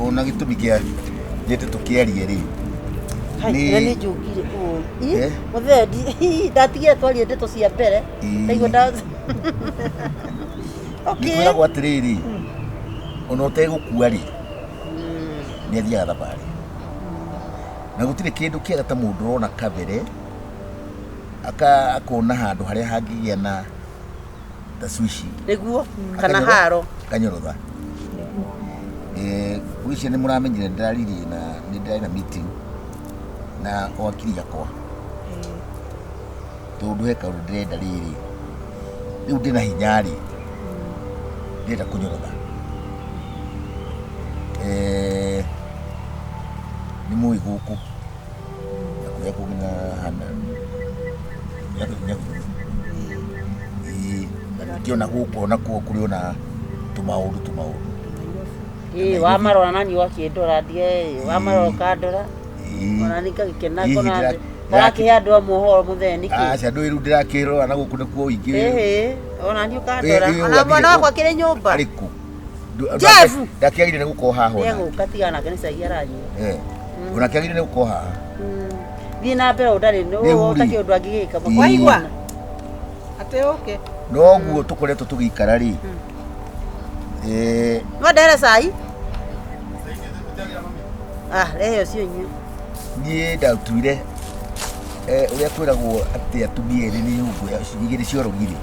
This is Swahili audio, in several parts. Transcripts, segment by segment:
Ona gitumi kia njete tukiarie ri ni njugire muthendi ndatigie twarie ndeto cia mbere ndaigua nda okay ni kwa atiriri ona utegukua ri ni athiaga thabari na gutire kindu kiega ta mundu rona kabere akona handu haria hangigia na taswishi niguo kana haro kanyorotha wici ni muramenyire ndariri na ni ndari na meeting na wakiri yakwa tondu heka ndrenda riri riu ndina hinyari ndenda kunyorotha ni mui guku nakuya kugina hana kiona guku ona kuriona tumauru wa marora nani wakindora ndie wa marora kandora ona nikagikena kona baraki andu a mohoro mutheni ki acha ndu iru ndirakirora na guku nikuo ingi ona ndio kandora ona mwana wakwa kire nyumba ariku Jeff ndakiagire ni guko haha ona yego katigana kanisa yaranyi ona kiagire ni guko haha thina mbere udari no utakio ndu angigika waigwa ate okay no guo tukoretwo tugikara ri no ndere sai rehe cio nyu ni ndatuire uria kwiragwo ati atumia ri ni nyungu ya igiri ciorogiri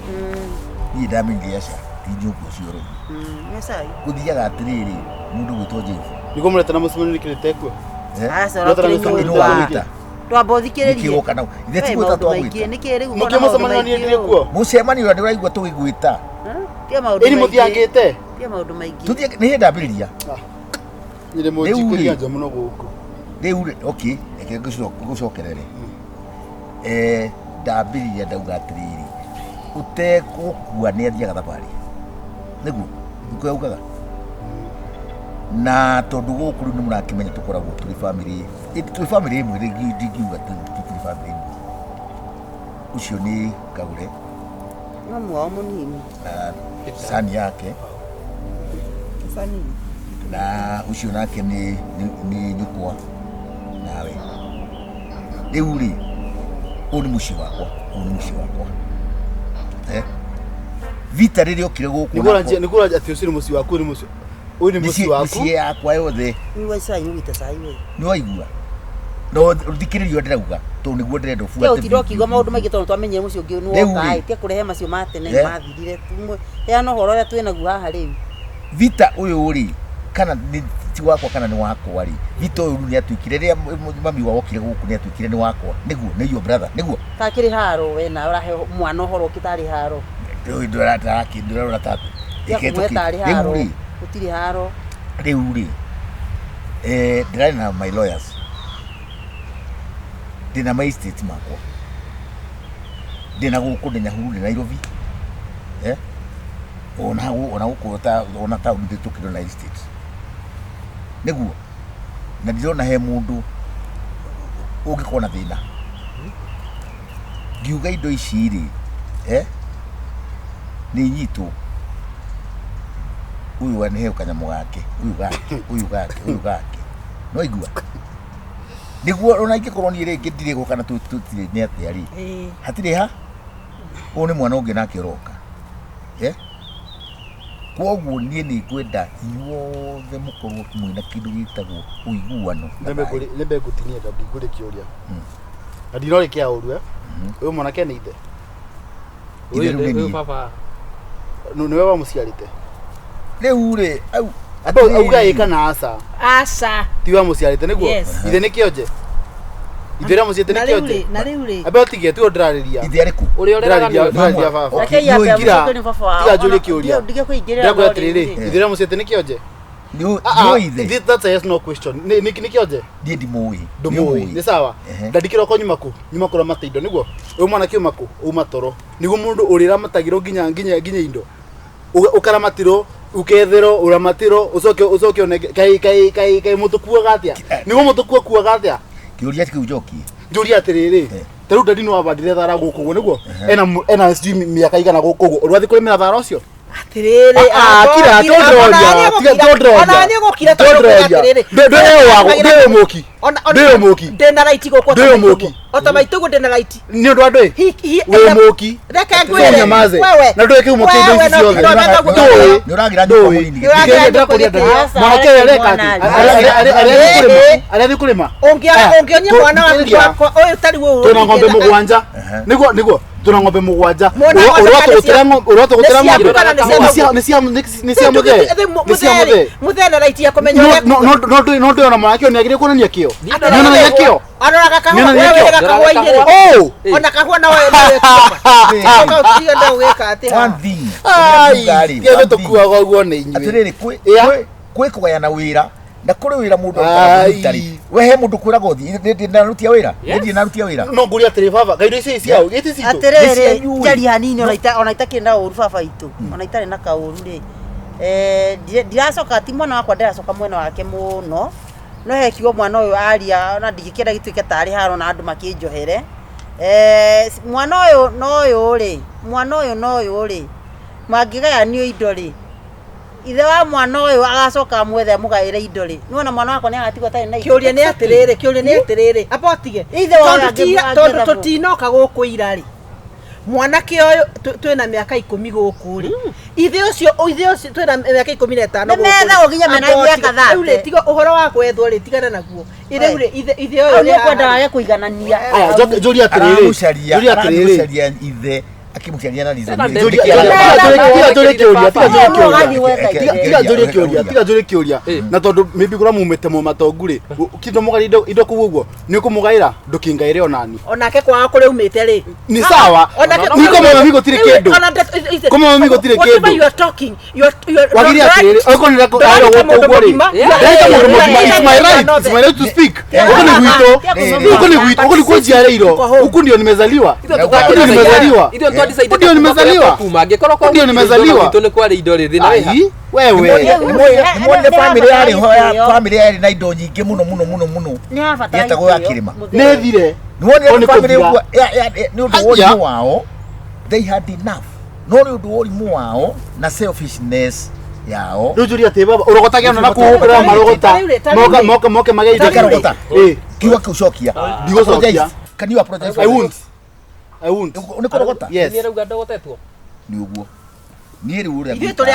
ni ndamenyire aca ti nyungu ciorogiri ni sai kuthiaga atiriri mundu gwitwo Jeff niko mureta na musimani kirete kwa twambothikiririe kigoka nau itheti gwita twagwita nikiri muke musemani ni ndire kuo musemani ura ndiraigwa tugigwita tia maundu ini muthiangite tia maundu maingi tuthie ni ndambiriria nire mujikuria nja muno guku riu okay eke gucokerere ndambiriria ndauga atiriri utegukua ni athiaga thabari niguo nikuugaga na tondu guku ni murakimenya tukoragwo turi family imwe ndigiuga turi family imwe ucio ni Kagure mwamu wao munini sani yake na ucio nake ni nyukwa nawe riu ri uni muci wakwa vita riri okire guku nikura ati ucio ni muci waku ni muci uyu ni muci waku muci yakwa yothe ni waisa nyugita sai we ni waigua no thikiririo ndirauga to niguo ndirenda ufuate yo tirokigo maundu maingi tondu twamenye mucio ngi ni wokai tia kurehe macio matene mathirire ya no horo ya twina gu haha riu vita uyu uri kana ni ti wakwa kana ni wakwa ri vita uyu ni atwikire ria mami wa okire guku ni atwikire ni wakwa niguo ni your brother niguo ka kiri haro we na urahe mwana horo kitari haro uyu ndora tatu iketari haro utiri haro riu ri ndira na my lawyers dina my state makwa dina guku ni Nyahururu ni Nairobi ona gukota ona town nditukiro na state niguo na ndirona he mundu ungikona thina ngiuga indo ici ri ni nyitu uyu wanihe kanyamu gake uyu gake no igua niguo ona ingikorwo ni ringi ndire go kana tutire ni atiari hatire ha u ni mwana ungi nake roka kwoguo nie ni kwenda inyuothe mukorwo mwina kindu gitagwo uiguano nembe ngutinie gabi ngure kioria adinore kia urwe uyu mwanake ni ithe uyu papa niwe wa muciarite riu ri au auga ikana asa tiwa muciarite niguo ithe ni kionje ithera muciarite ni kionje na riu ri abe otige tu ndrariria ithe ariku uri ndrariria baba okay ya bia ni papa wao tiga njuri kioria ndige kuingiria ndago atiriri ithera muciarite ni kionje no ithe that's a yes no question ni kionje ndi mui ni sawa ndandikira ko nyuma kora mataindo niguo uyu mwana kiuma ku uma toro niguo mundu urira matagiro nginya indo ukaramatiro ukethero uramatiro ucoke one kai mutukua gatia nigo mutukua kuwa gatia kiuria kiujoki njuria atiriri taru ndino wabandire thara guku guo niguo ena miaka igana guku guo urwathi kurimira thara ucio atiriri kira tondroja ona ni gukira atiriri ndio moki ndena right guku ndio moki ota maitugu ndena right ni ndo andwe we moki reka ngwire na ndo kiu moki ndo ciothe ni uragira ndo ini ndira kuria ndira mwanake reka ari kurima ongionya mwana wako oyu tari wo tuna ngombe mugwanja niguo tuna ngombe mugwanja uroto gutira ngombe ni cia muthena right ya kumenya no ndo mwanake ni agire kuonania kio nona kio anoraga kahwa ona kahwa na wewe ndio ndio weka ati one thing ai kile tukua guo ni inyu atiriri kwi kugayana wira na kuri wira mundu akari wehe mundu kwirago thi narutia wira ndi narutia wira no nguria atiri baba gaido ici ciao giti citu atiriri jari hanini ona itakenda uru baba itu ona itari na kauru ri ndiracoka ti mwana wakwa ndiracoka mwena wake muno no hekiwa mwana uyu aria ona ndigikira gituike tari haro na andu makinjohere mwana uyu ri mangigayanio indo ri ithe wa mwana uyu agacoka mwethe mugaire indo ri niwona mwana wako ni agatigwo tari na kiuria ni atiriri apotige ithe wa tondu tutinoka guku ira ri mwanake uyu twina miaka 10 guku ri ithe ucio twina miaka 15 guku metha uginya mena miaka 30 ule tiga uhoro wa kwethwo ri tigana naguo ithe ithe uyu ni kwenda wage kuiganania juria atiriri ithe akimukiania na lizo tiga kiuria na tondu maybe kura mumete mu matonguri kindo mugari indo kuguo ni kumugaira ndukingaire onani onake kwa kuri umite ri ni sawa niko mama migo tire kindu kama mama migo tire kindu you are talking you wagiri atiriri oko ni rako ayo guko ri it's my right to speak uko ni kujiareiro uko ndio nimezaliwa ndio nimezaliwa mangikoro kwa ndio nimezaliwa ni kwari indo ri thina wewe ni family yari hoya family yari na indo nyingi muno ni abata yetagwo ya kirima nethire ni family ni undu wori wao they had enough no ni undu wori wao na selfishness yao ndujuria te baba urogotagia na kuhukira marogota moka magei karogota kiwa kushokia ndigocokia can you apologize I won't unikorogota yes ni rauga ndogotetwo ni uguo ni ri uria ithu tuli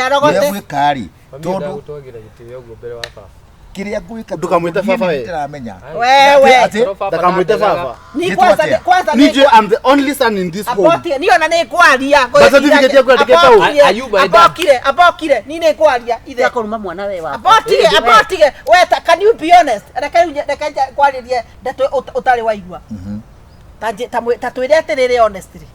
arogote ni kari tondu gutwagira gitio uguo mbere wa baba kiria gwika ndukamwite baba we ndiramenya wewe ndakamwite baba ni kwanza ni I'm the only son in this home abotie ni ona ni kwaria certificate yako ndiketa abokire ni ni kwaria ithe akoruma mwana we wa abotige we can you be honest reka kwaririe ndeto utari waigua tatwire atiriri honestly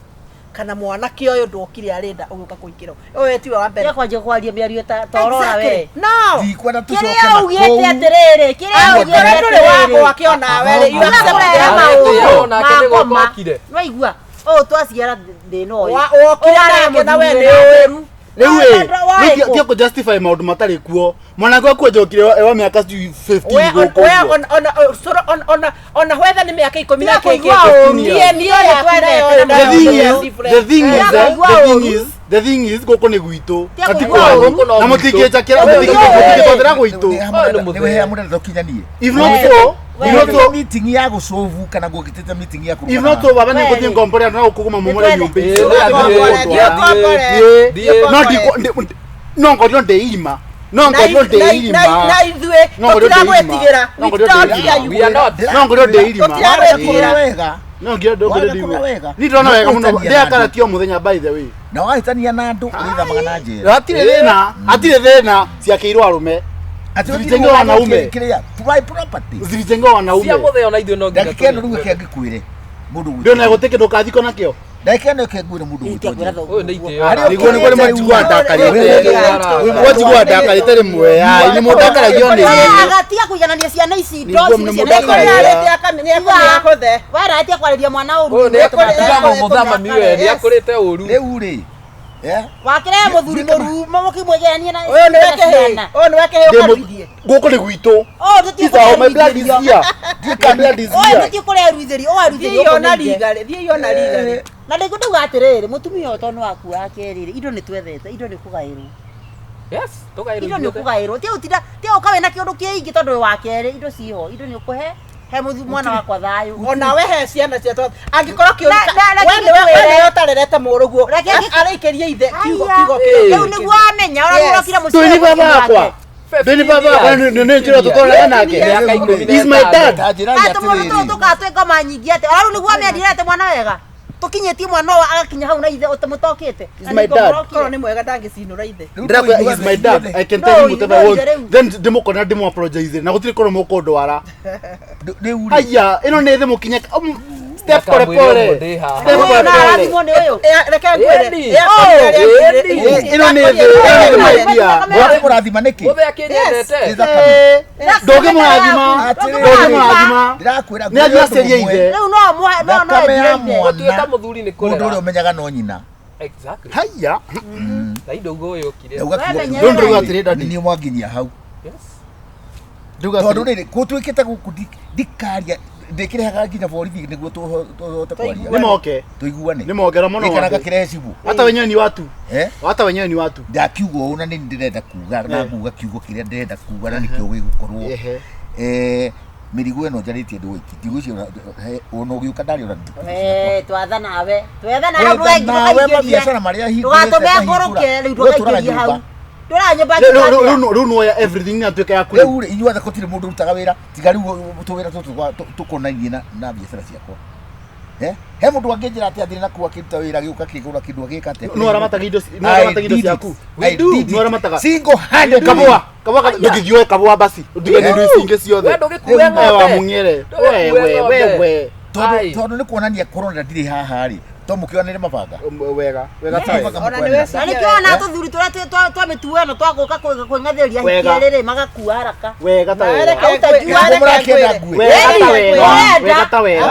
kana mwanake uyu ndokire arenda uguka kuikira uyu tiwe wa mbere kwanje kwaria miario torora we no ndikwenda tucoke na ugete atiriri kiria ugete wako akiona we you accept no igua twaciara thino uyu okire na we ni uyu Lewe ko justify maundu matari kuo mwana kwa kujokire ewa miaka 15 guko ona whether ni miaka 10 na keke the thing is goko ni gwito atiko na mutigecha kira mutigecha gwito ni wehe amuna ndokinyanie if not so Ino meeting ya gusovu kana gukitete meeting ya kuruka. Ino to baba ni kuthi ngompore na ukuguma mumure nyumba. No ngorio ndeima. No ngorio ndeima. Na ithwe tutiragwetigira. No ngorio ndeima. Tutiragwetigira wega. No ngorio ndeima. Ni ndona wega muno. Ndia kana tio muthenya by the way. Na wahitania na andu uritha magana njira. Atire thina ciakeirwo arume. Atitengo wanaume kiria tubai property zilijengo wanaume cia muthe ona ithu no nginya kendo ruwe kengikwire mundu ndio na guteke ndukathiko nakio ndakene kengwire mundu gutwe uyu ni itio niguo ni kuri majigwa ndakari wajigwa ndakari tari mwe ai ni mundakaragio ni agatia kuiganania ciana ici ndo ciana akamenya MAKOTHE wara atia kwariria mwana uru uyu ni atumaga muthama miwe ria kurite uru riu ri wakire muthuri murumo mukimwegenia na oyo ni wake ukarithie goko ni gwitu tutiko my blood is here oyo tutiko ruitheri o ruitheri yona ligale thie yona ligale na ndikuduga atiriri mutumia otono waku akerire indo ni twethete indo ni kugairwo Yes, tugairwo indo ni kugairwo tie utinda tie ukawe na kiundu kiingi tondu wakere indo ciho indo ni ukuhe he muthu mwana wakwa thayu ona we he ciana cia twathu angikoro kiurika wewe utarerete muruguo araikirie ithe kigo kiu niguo amenya ora kira mucio ni baba wakwa Deni baba nene njira tukorana nake is my dad atomo tukatwe kama nyingi ate ora niguo amendirete mwana wega tukinyetie mwana wa agakinya hau na ithe utamutokete is my dad koro ni mwega ndangicinura ithe ndakwa is my dad I can tell you whatever I want then ndimukona ndimu apologize na gutiri koro muko ndwara haya ino ni thimu kinya step pole pole step pole pole mone uyu reka ngwere ino ni idea Wale kurathima niki Muthe akinyendete ndoge murathima ndirakwira ni ajua seria ithe riu no no Otuika muthuri ni mundu uri kurera umenyaga no nyina Exactly haya Saido go yokire don't do that ready ni mwanginya hau Yes tondu riri gutwikite guku ndikaria ndikirehaga nginya borithi niguo tuhote kwaria ni mogera muno ikaraga kirehe cibu hata wenyewe ni watu hata wenyewe ni watu ndakiugo una ni ndirenda kuga na kuga kiugo kiria ndirenda kuga na nikio gigukorwo mirigo eno njaritie ndu iki tigo cio ono giuka ndari ona twatha nawe ndugaikirie biashara maria hingo ndugatume ngoroke riu ndugaikirie hau nduranyumba riu nuoya everything ni atuika yaku riu inyuothe gutiri mundu rutaga wira tiga riu tuwira tukonainie na biashara ciakwa he mundu angĩnjĩra atĩ athire na kuwa kiruta wĩra gĩuka kĩgũra kĩndũ agĩka atĩa no aramataga indo ciaku no aramataga single handed kabwa ndũgĩthiĩ kabwa basi ndigane indo ici ingĩ ciothe wa munyere wewe tondu nĩ kuonania corona ndirĩ haha rĩ to mũkĩonere mabanga wega na nikiona tuthuri turia twamituano twaguka kwing'athĩria hikĩrĩrĩ magakua haraka wega ta wega wega ta wega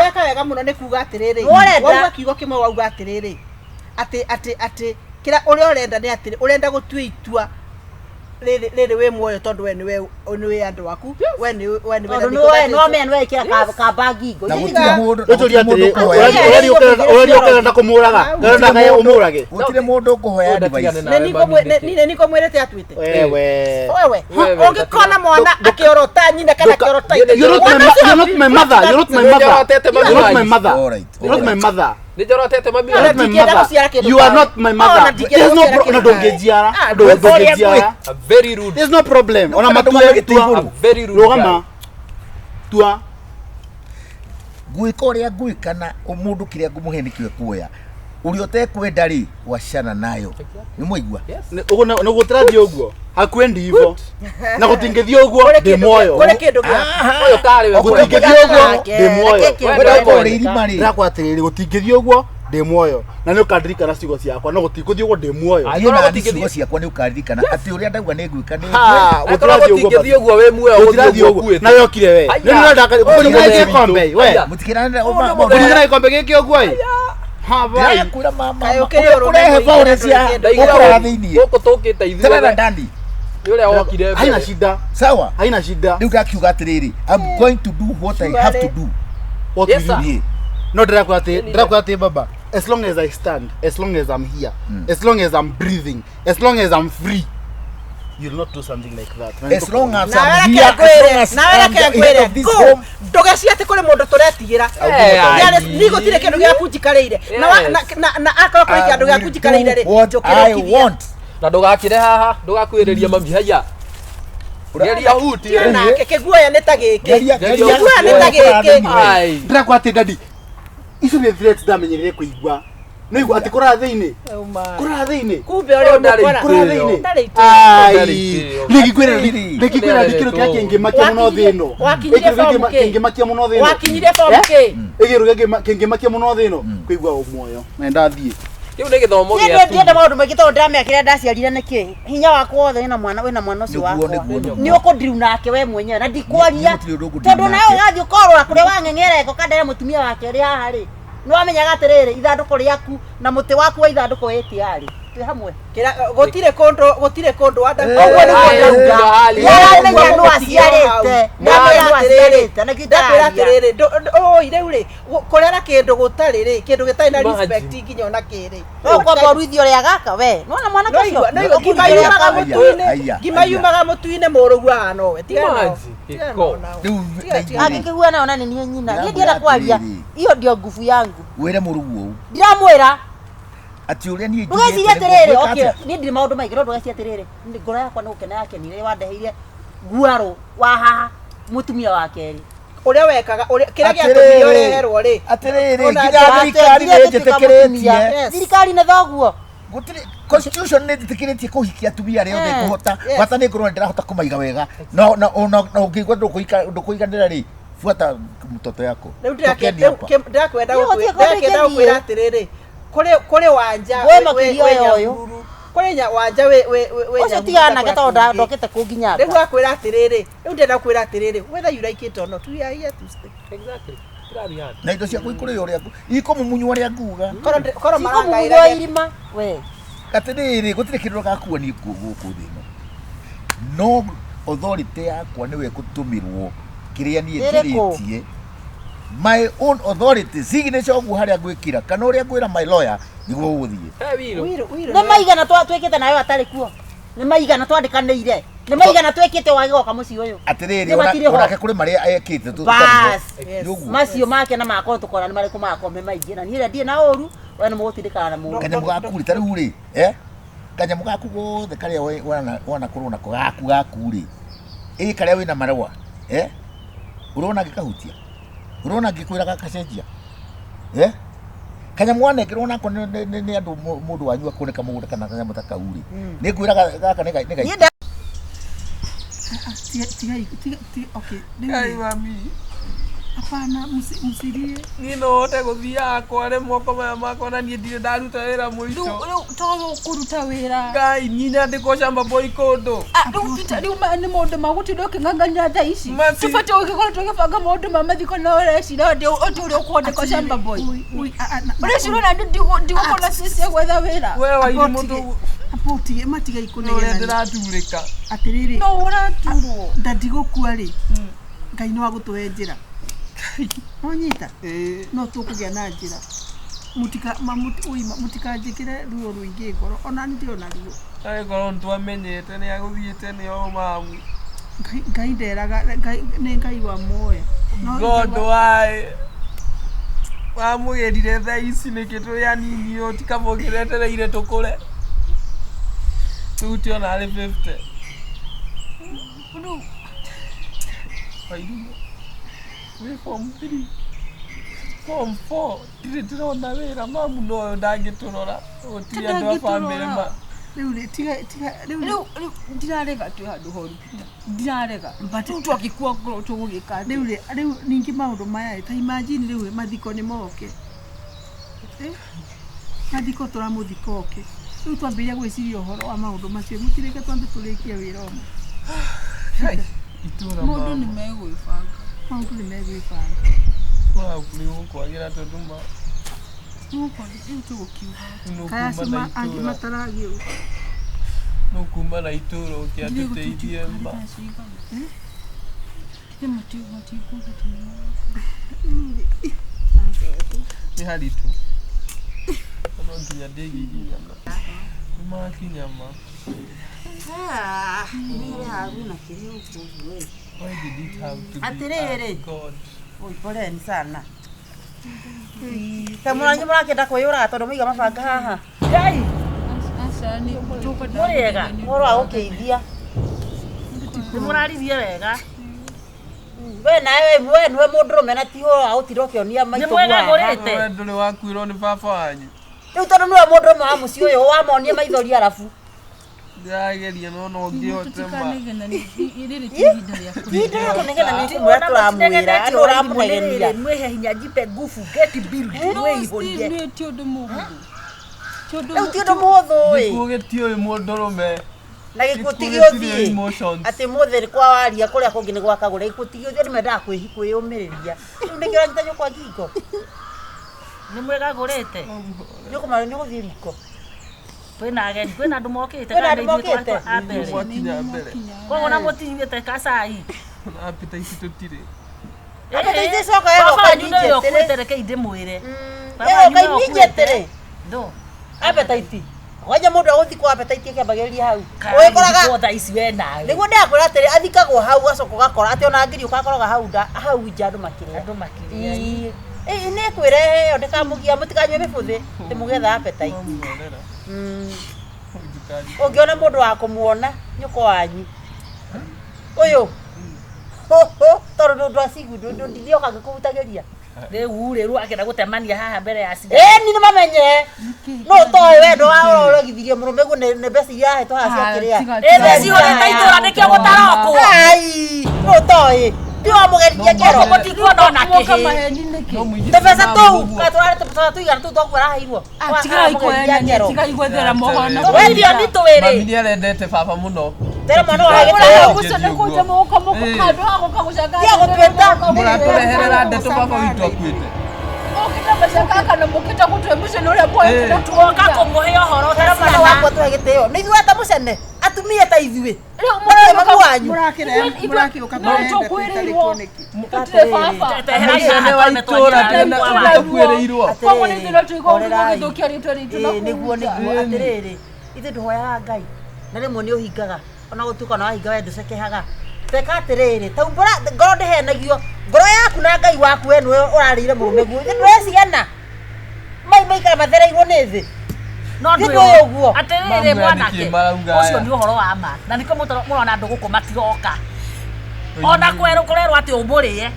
weka wega muno ni kuga atiriri wauga kiugo kimwe wauga atiriri ati kira uria urenda ni atiri urenda gutua itua riri we muoyo tondu we ni andu waku we ni no men we kira ka bagi go gutire mundu urenda kumuraga ndenda kae umurage gutire mundu kuhoya advice niko mwirete atwite wewe ungikona mwana akiorota nyina kana akiorota you're not my mother Nijorotete mami you are not my mother there's no problem dongejiara very rude there's no problem ona matue very rude rogama tua gwika uria gwikana mundu kiria ngumuhe nikio kuoya uri otekwenda ri washana nayo ni muigua no gutirathio uguo hakwendi hivyo na gutingithio uguo ndi moyo kore kindu gya oyo kari we gutingithio uguo ndi moyo wenda kore irima ri rakwatiriri gutingithio uguo ndi moyo na ni ukandirikana ciugo ciakwa no gutingithio uguo ndi moyo ina ciugo ciakwa ni ukandirikana ati uria ndauga ni gwika ni gutirathio uguo we muoyo gutirathio uguo na yokire we ni ndaka kunyira kombe we mutikirane kunyira kombe giki uguo ya kura mama kurehe violence ya ukora thiini guko tukite ithuothe ndandi yule okire haina shida sawa haina shida riu gakiuga atiriri I'm going to do what I have to do what you do no drakwate baba as long as I stand as long as I'm here as long as I'm breathing as long as I'm free you'll not do something like that as long as I'm here ndogeciate kuri mundu turetigira ni gutire kindu gya kunjikareire na akora kuri kindu gya kunjikareire ri I want na ndugakire haha ndugakwiriria mami haya geria huti na kiguoya ni ta giki kiguoya ni ta giki ai drakwate dadi icio ni threats ndamenyerere kuigua no igua ati kora thiini kumbe uri umukora ai nigikwira dikiro kia kingimakia muno thino kingimakia muno thino wakinyire form K igiru kingimakia muno thino kuigua umuoyo nenda thie kiu ni githomo gya tu ndienda maundu maingi tondu ndamekire ndaciarire niki hinya wakwa wothe wina mwana ucio wakwa ni ukundiriu nake we mwenyewe na ndikwaria tondu nawe ugathii ukorora kuria wang'eng'era eko kandere mutumia wake ri haha ri no amenyaga atiriri ithanduko riaku na muti waku wa ithanduko weti ari twi hamwe kira gotire kondo wada ogwo ni kuga yaramenya no aciarite na gitaririre o ireure korera kindu gutariri kindu gitai na respect nginya na kiri ko ruithio ria gaka we nona mwana kacio no gimayumaga mutuine murugu ano we tigana akikigua naona ni nyina ni ndienda kwaria iyo ndio nguvu yangu wire murugu u ndiramwira ati uria ni ndugeciria atiriri okay ni ndiri maundu maingi no ndugeciria atiriri ndi ngoro yakwa no gukena yake ni wandeheire guaro wa haha mutumia wa keri uria wekaga kira giatumia ureherwo ri atiriri nginya thirikari nĩnjĩtĩkĩrĩtie thirikari nĩ thoguo gutire constitution nĩnjĩtĩkĩrĩtie kũhikia atumia arĩa othe kũhota bata nĩ ngorwo ndĩrahota kũmaiga wega na ũngĩigua ndũkũiganĩra rĩ fuata mtoto yako ndakwenda gũkwĩra atiriri kuri wanja kuri nya wanja we ucio tigana gatondo ndokete kunginya riu akwira atiriri riu ndenda kwira atiriri whether you like it or not we are here to stay exactly na indo cia kuikuria uria ikomumunywa ria nguga koro maranga irima we atiriri gutire kindu gakuoni guku thino no authority yakwa niwe gutumirwo kiria nie njiritie my own authority signature ogu haria gwikira kana uria gwira my lawyer niguo guthie ne maigana twekete nayo atari kuo ne maigana twandikanire ne maigana twekete wagigoka muci uyu atiriri onake kuri maria ekite tu macio make na makoro tukora ni mari kumakome maingi na niire ndie na oru we ni mugutindikana na mundu kanya mugaku ri tari uri kanya mugaku gothe karia wana kurwo na gaku ri karia wina marwa urona gikahutia urona gikwira gakacenjia kanya mwana ngirwo nako ni andu mundu wanyu akoneka mugunda kana kanya mutakauri ni ngwira gaka ni gai okay ai mami apana musirie ni no te guthia kware moko mako na ni ndire ndaruta wira muico to kuruta wira ngai nina ndiko shamba boy kondo riu ni mundu magutindo kinganganya tha ici tubate ukikora tugibanga mundu mamathiko na oreci na ndi uri ukwandiko shamba boy oreci rona ndigukona sisi gwetha wira we wa iri mundu apotige matiga ikunegena ndiraturika atiriri no uraturwo ndadigukua ri ngai no agutuhe njira onyita no tukugia na njira mutika njikire ruo ruingi ngoro ona ndiona ruo ai ngoro ntwamenyete ni aguthiete ni o mamu ngai nderaga ni ngai wa moya god why wamugirire tha ici ni kitu ya nini o tikamugiretereire tukure tuti ona ari 50 ulu aidu we form 3 form 4 ndĩrona wĩra mamu no ndangĩtũrora gũtirĩ andũ a family ma riu ndirarega tu handu horu ndirarega but twakikua ngoro tugugika riu ningi maundu maya ta imagine riu mathiko ni moke mathiko turamuthiko oke riu twambiria gwiciria uhoro wa maundu macio mutireke twambe turikia wira omo itura mundu ni megwibanga maundu ni megwibanga wow kuliwo kwagira tonduma nuko riu tugukiuga kaya sima angi mataragio no kuma na ituro ukiatuteithie mba ni hadi tu ono nginya ndigigiyana makinyama ni haruna kiriu kuwe why did it have to be atiriri god oi poleni sana kamwana mrakenda kwiyura tondu muiga mabanga haha ngai asani muriega moro agukeithia nimurarithie wega we nawe niwe mundurume na tiho autiro kionia maitu we nduri wakuirwo ni baba wanyu riu tondu niwe mundurume wa muci uyu wamonie maithori arabu ndirageria no ngiote ma ihinda rĩa kũnegena nĩ kumwĩra tũramwĩra andũ ũramũnegenia mwehe hinya jipe nguvu get build wĩihũrie nĩ ti ũndũ mũhũthũ rĩu ti ũndũ mũhũthũ ĩ gĩkuũ gĩtiũĩ mũndũrũme na gĩkũtigi ũthiĩ atĩ mũthĩ kwa waria kũrĩa kũngĩ nĩ gwa Kagure gĩkũtigi ũthiĩ nĩ mendaga kwĩyũmĩrĩria rĩu nĩkĩo anyita nyũkwa ngingo Nĩ mwĩgagũrĩte. Nĩ kũmara nĩ gũthiĩ riko. Kwĩna ageni, kwĩna andũ mokĩte Kwĩna andũ mokĩte. Koguo na mũtinyuĩte kacai. Appetite tũtirĩ. Appetite coka ĩyo kanyinje tere ndĩmwĩre. Ĩyo kanyinje tere. Ndo. Appetite. Waje mũndũ agũthi kwa appetite kĩambagĩrĩria hau. Ũĩkoraga tha ici we nawe. Nĩguo ndakwĩra atĩrĩ athikagwo hau gacoka gakora atĩ ona ngiri ũgakoroga hau nja andũ makĩrĩa. Nĩ kwĩrehe yo ndikamũgia mũtikanyue mĩbũthĩ ndĩmũgetha appetite. Ũngĩona mũndũ wa kũmuona nyũkwa wanyu. Ũyũ. Tondũ ndwacigudu ndithioka ngĩkũhutagĩria. Rĩu akĩenda gũtemania haha mbere ya ciga. Ni nĩ mamenye. No toĩ wendo wa ũrogithirie mũrũme guo nĩ mbeca iria ahetwo haha ciakĩrĩa. Ĩthĩ cihũrĩte itũra nĩkĩo gũtarokwo. Ai, no toĩ. Ndio amũgeririe kero. Mũtikuona ona kĩhĩ. Mbeca tũu, katware tũbeca tũigana tũu twakwaraheirwo. Tiga igwethera mohona. Wendio ni twĩrĩ. Mami nĩ arendete baba mũno. Tera mwana wa gĩtĩo. Gũcone kũnja moko kando hago kagucanga. Tia gũtwĩta. Mũratũreherera ndeto baba witũ akuĩte. Okita kaka na mukita gũtwe mũcene ũrĩa boe. Tuoka kũmũhe ũhoro Tera mwana wakwa tũhe gĩtĩo. Nĩ ithuĩ ta mũcene. Atumia ta ithuĩ. Rĩu mami wanyu. Mũrakĩũka kwĩrĩrwo nĩkĩ? Mũcene wa itũra tũkuĩrĩirwo. Koguo nĩ ithuĩ tũigua gũthũkia rĩtwa ritũ na nĩguo atĩrĩrĩ. Ithuĩ ndũhoyaga Ngai. Na rĩmwe nĩ ũhingaga. Ona gũtuĩka na wahinga we ndũcekehaga. Teka atĩrĩrĩ. Ta ngoro ndĩhenagio. Ngoro yaku na Ngai waku we nĩwe ũrarĩire mũrũme guo. Ndweciana. Maikara mathereirwo nĩ thĩ. No ndũĩ ũguo. Atĩrĩrĩ mwanake. Ũcio nĩ ũhoro wa ma. Na nĩkĩo mũrona andũ gũkũ matiroka. Ona kwerwo atĩ ũmũrĩe.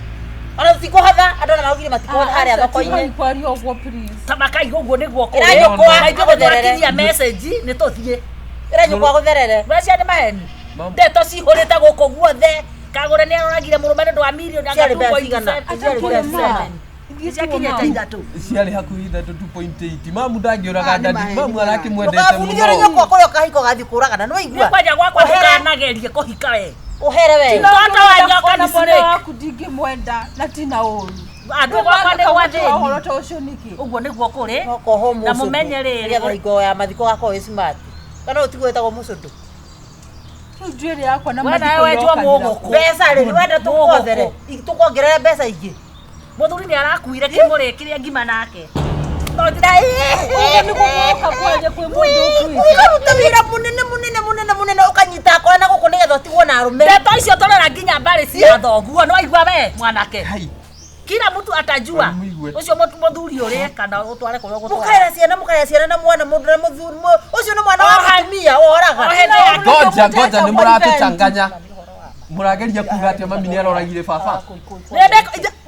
Ona tikohatha andũ na maugire matikohatha harĩa thoko-inĩ. Kwari ũguo please. Tamakaiga ũguo nĩguo kũrĩ. Ĩranyũkwa gũtherere. Message nĩ tũthiĩ. Ĩranyũkwa gũtherere. Rũcia nĩ maheni. Ndeto cihũrĩte gũkũ guothe. Kagure nĩ aroragire mũrũme nĩ ũndũ wa mirioni anga 2.7. Ciakinyĩte ithatũ. Ciarĩ hakuhĩ ithatũ 2.8. Mamu ndangĩũraga ndandi. Mamu arakĩmwendete Ndũgabundithio nĩ nyũkwa kũrĩa ũkahiko gathiĩ kũragana nĩ waigua. Kwanja gwakwa ndũkanagerie kũhika we. Ũhere we. Mtoto wa nyoka ni mwana snake. waku ndingĩmwenda na tina ũru. Andũ gwakwa nĩ gwathĩni. Ũhoro ta ũcio nĩkĩ? Ũguo nĩguo kũrĩ. Na mũmenye rĩrĩ. Nĩgetha hingo ya mathiko gakorwo ĩ smart. Kana ũtigwetagwo mũcũndũ. Njuĩrĩ yakwa na mathiko yoka. Mbeca rĩ wenda tũkuothere. Tũkuongerere mbeca ingĩ. Mũthuri nĩ arakuire kĩmũrĩ kĩrĩa ngima nake. Nĩ gũmoka kwanja kwĩ mũndũ ũkuĩte. Ũkaruta wĩra mũnene ũkanyita akora na gũkũ nĩgetha ũtigwo na arũme. Ndeto icio tũrora nginya mbarĩ cia thoguo nĩ waigua we mwanake. Kila mtu atajua. Ucio mũthuri ũrĩ kana ũtware kũrĩa gũtwara. Mũkarĩa ciana na mwana mũndũ na mũthuri. Ũcio nĩ mwana wa mũtumia woraga. Ngoja nĩ mũratũchanganya. Mũrageria kuga atĩ mami nĩ aroragire baba.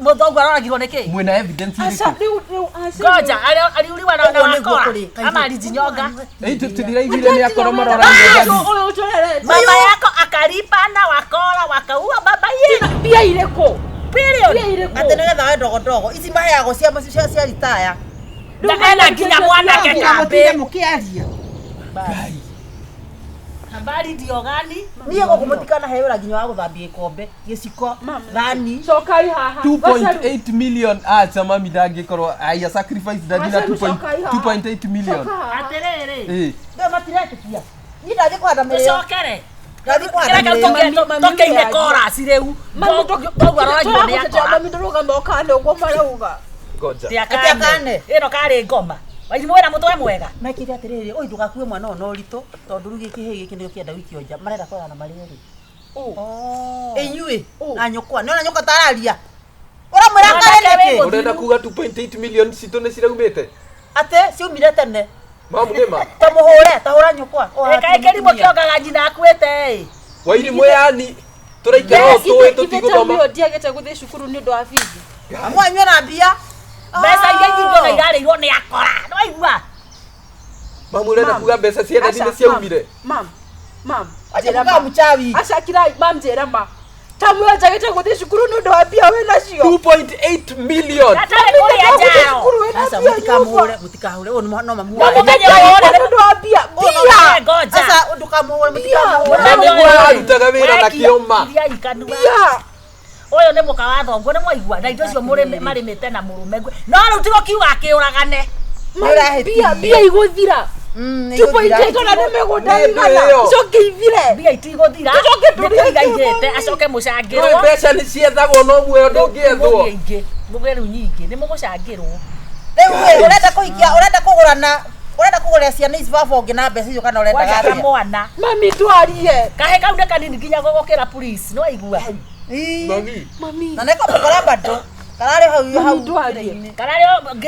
Mũthongu aroragirwo nĩkĩ? Mwĩna evidence irĩkũ? Ngoja aliuliwa na wakora ama alijinyonga. Tũtiraigire nĩ akora maroragire. Mama yako akalipa na wakora wakaua baba yenu. Pia ireko. Period. Ate nĩgetha we ndogo ici maheagwo cia ritaya. Ndakana nginya mwanake kambe. Mũkĩaria. Habari ndio gani? Niĩ gũkũmũtikana heo nginya wa gũthambia ikombe, gĩciko, thani. Cokai haha. 2.8 million acha mami ndangĩkorwo aya sacrifice ndagina 2.8 million. Atĩrĩrĩ. Ndio matiretĩkia. Niĩ ndathiĩ kũhanda mĩrĩo. Ũcokere. Ndathiĩ kũhanda mĩrĩo. Tokeine chorus rĩu. Toguo aroragirwo nĩ akora. Mami ndũrũgama ũkane ũguo marauga. Ngoja. Tiakane. Ĩno karĩ ngoma. Waimwe na mũtwe mwega. Mekire atĩrĩrĩ, ũyũ ndũgakue mwana ũyũ na ũritũ, tondũ rĩu gĩkĩ gĩkĩ nĩkĩo kĩenda wiki nja. Marenda kũrana na marĩa rĩ. Inyuĩ na nyũkwa, nĩ ona nyũkwa tararia. Ũramwĩra karĩ nĩkĩ? Ũrenda kuga 2.8 million citũ nĩ ciraumĩte? Atĩ ciumire tene. Mamu nĩma. Ta mũhũre, tahũra nyũkwa. Eka kĩrimũ kĩongaga njina akuĩte. Wairimũ yani tũraikara tũĩ tũtigũthoma. Ndio ndiagete gũthiĩ cukuru nĩ ũndũ wa bithi. Amwanywe na mbia. Mbeca iria nyingĩ na irarĩirwo nĩ akora. Nĩ waigua? Mamu ũrenda kuga mbeca cienda nĩ ciaumire? Mam. Ajira mchawi. Ashakira mam njĩra ma. Tamu njagete gũthiĩ cukuru nĩ ũndũ wa mbia we nacio. 2.8 million. Atarĩ kũrĩa njao. Sasa mutikahure no mamu. Mũmenye wone nĩ ũndũ wa mbia. Bia. Ngoja. Sasa ndũkamuhure mutikahure. Nĩguo arutaga wĩra na kĩoma. Iria ikanua. Oyo nĩ mũka wa thongo nĩ mwaigua na indo icio marĩmĩte na mũrũme no rĩu tigo kiuga akĩũragane mbia igũthira tupo itĩtona nĩ mĩgũnda igana icoke ithire mbia itigũthira nĩtũigaigĩte acoke mũcangĩrwo mbeca nĩ ciethagwo no muoyo ndũngĩethwo mũge rĩu nyingĩ nĩ mũgũcangĩrwo rĩu ũrenda kũgũrĩra ciana ici baba ũngĩ na mbeca icio kana ũrenda gaka mwana mami twarie kahe kau nĩ kanini nginya gũgũkĩra police no aigua mami na nĩko mũkora bado kararĩ hau kararĩ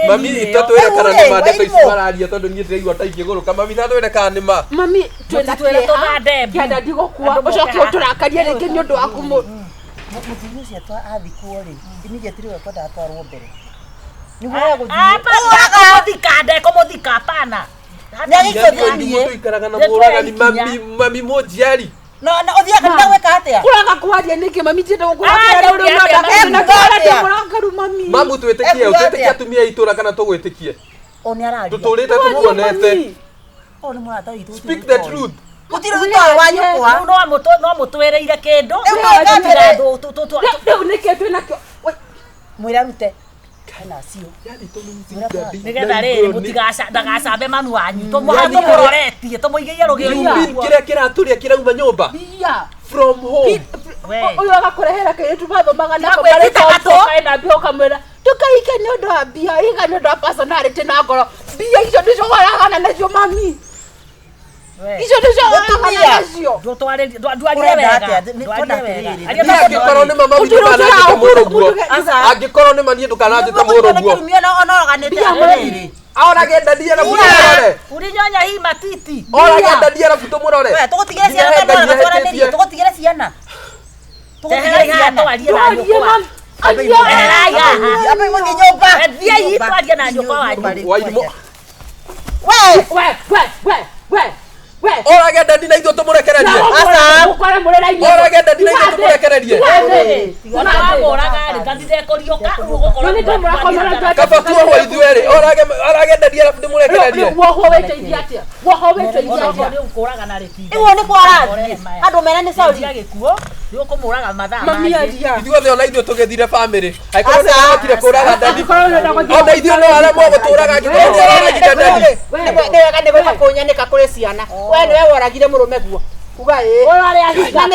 mami itatwĩre kana nĩ mandĩko ici mararia tondũ niĩ ndĩraigua ta ingĩgũrũka mami itatwĩre kana nĩ ma mami twĩna kĩanda ndigũkua ũcoke ũtũrakarie rĩngĩ nĩ ũndũ waku mũtumia ũcio athikwo rĩ immediately we kwenda atwarwo mbere kũmũthika hapana ikaraga na mũragani mami mũnjiari no ũthiaga kanitha gwĩka atĩa kũraga kwaria nĩkĩ mami tiende mamu twĩtĩkie atumia itũra kana tũgwĩtĩkie tũtũrĩte tũkuonete speak the truth Utire utoe wa nyukwa no mũtwĩrĩire kĩndũ rĩu nĩkĩ twĩna kĩo mwĩra rute kana cio nĩgetha rĩrĩ ndagacambe mami wanyu tũmũroretie tũmũigĩie rũgĩo kĩrĩa kĩratũrĩa kĩrauma nyũmba from home ũyũ agakũrehera kĩrĩtu mathomaga nako marĩkaena mbia ũkamwĩra tũkaike nĩ ũndũ wa mbia iga nĩ ũndũ wa personality na ngoro mbia icio nĩcio waragana nacio mami icio nĩcio waragana nacio ndwarire wega angĩkorwo nĩ mama witũ ndananjĩte mũrũguo angĩkorwo nĩ manie ndũkananjĩte mũrũguo orage ndadi arabu tũmũrore urinyonya hii matiti orage ndadi arabu tũmũrore tũgũtigĩre ciana kana tũranĩrie tũgũtigĩre ciana tũgũtigĩre ciana twarie na nyũkwa apa imuthi nyũmba thiai twarie na nyũkwa wanyu orage ndadi na ithuĩ tũmũrekererie orage ndadi na ithuĩ tũmũrekererie ona wamũraga rĩ ngatindekũriũka kaba tuohwo ithuĩ rĩ orage ndadi arabu ndĩmũrekererie ĩguo nĩ kwarathie andũ mena nĩ sauri gĩkuo nĩ ũkũmũraga mathaa ithuothe ona ithuĩ tũgĩthire family angĩkorwo nĩ ahotire kũraga ndadi ona ithuĩ no arĩa mũgũtũraga angĩkorwo nĩ aroragire ndadi nĩ wega nĩ gwĩka kũnyanĩka kũrĩ ciana we nĩwe woragire mũrũme guo uga na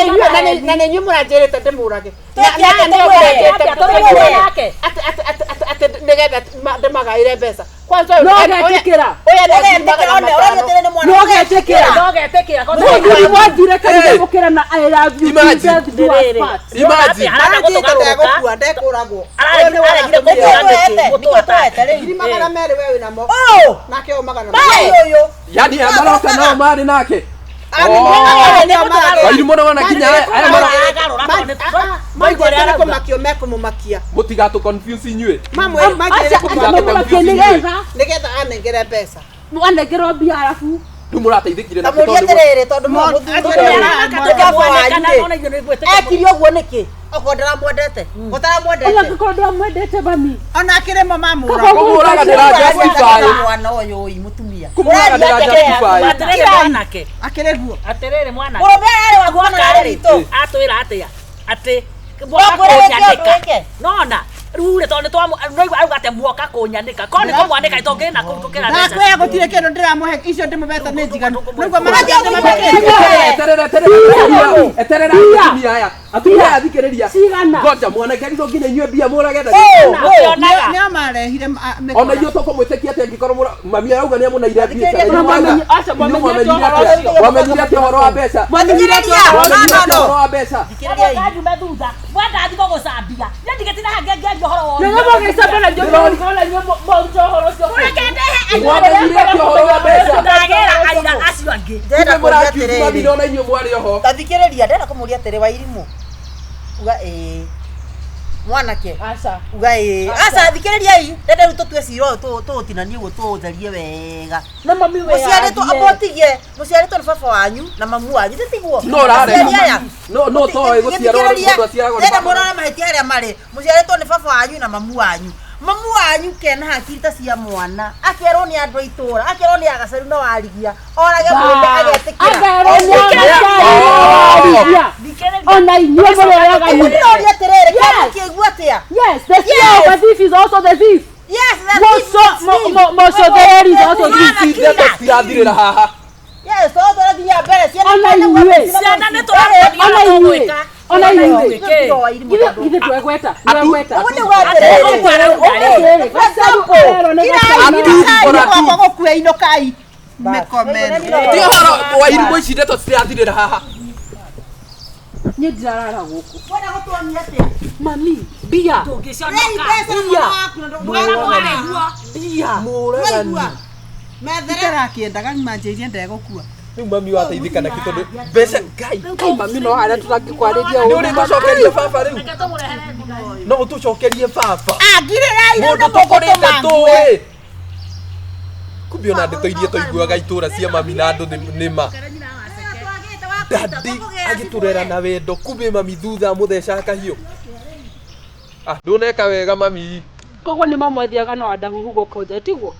nĩ inyuĩ mũranjĩrĩte ndĩmũrage nĩgetha ndĩmagaĩre mbeca ndekũragwo yani amaroka nao marĩ nake wairumona nginya aya makio mekũmũmakia mũtigatũ confuse inyuĩ nĩgetha anengere mbeca anengerwo mbia arabu rĩu mũrateithĩkire na atĩrĩrĩ tondũ ekire ũguo nĩkĩ okorwo ndaramwendete angĩkorwo ndamwendete mami ona akĩrĩ mama kũmũraga ndĩra mwana ũyũ ũi mũtumia kũmũraga ndĩra justify akĩrĩ guo atĩrĩrĩ mwana mũrũme arĩ waguo na rĩtũ atwĩra atĩa atĩ kũnyanĩka nona rĩu rĩ tondũ nĩtwaigua auga atĩ muoka kũnyanĩka korwo nĩ kũmwanĩka nĩtũngĩrĩ na kũrutũkĩra mbeca nakwĩya gũtirĩ kĩndũ ndĩramũhe icio ndĩmũbete nĩ njiganu nĩguo eterera atumia aya atumia athikĩrĩria ngoja mwanake agithwo nginya inyuĩ mbia mũrage ndadi nĩo marehire ona ithuĩ tũkũmwĩtĩkia atĩ angĩkorwo mami arauga nĩ amũnaire mbia wamenyire atĩ ũhoro wa mbeca ũhoro wa mbeca njume thutha mwenda thikũ gũcambia nĩndigĩtire hangĩngĩaria ũhoro wothe ndagĩra aira acio angĩ tathikĩrĩria ndĩrenda kũmũria atĩrĩ Wairimũ uga mwanake uga aca thikĩrĩriai ndĩrenda rĩu tũtue cira ũyũ tũũtinanie ũguo tũũtherie wega mũciarĩtwo amũtigie mũciarĩtwo nĩ baba wanyu na mamu wanyu tĩtiguo no toĩ gũciarwo mũndũ aciaragwo nĩ baba mũrora mahĩtia harĩa marĩ mũciarĩtwo nĩ baba wanyu na mamu wanyu kena hakiri ta cia mwana akerwo nĩ andũ a itũra akerwo nĩ agaceru na warigia orage mũndũ agetĩkĩra Ona inyuĩ mũrĩoyaga Yes, yes, the CEO of the thief is also the thief. yes, Mocotheri is also the thief. Tirathirĩra haha. yes, all the thing ya mbere ciana Ona inyuĩ. Ciana nĩ tũramonia Ona inyuĩ. gwĩka. Ona inyuĩ. Gĩkĩ. Githĩ twegweta. Twegweta. gũkua inokai mĩkomeni Ti ũhoro wa irimũ ici ndeto citirathirĩra haha. Niĩ ndirarara gũkũ. Wenda gũtuonia atĩa? Mami, mbia. itarakĩendaga manjĩirie ndegũkua Rĩu mami wateithĩka nakĩ tondũ mbeca Ngai. Mami no harĩa tũtangĩkwarĩria Nĩ ũrĩ tũcokerie baba rĩu. No tũcokerie baba. Mũndũ tũkũrĩte tũĩ. Kumbe ona ndeto iria tũiguaga itũra cia mami na andũ nĩma. Dadi agĩtũrera na wendo kumbe mami thutha mũtheca kahiũ. Ndũneka wega mami. koguo nĩ mamwethiaga no adamu hugo koja tiguo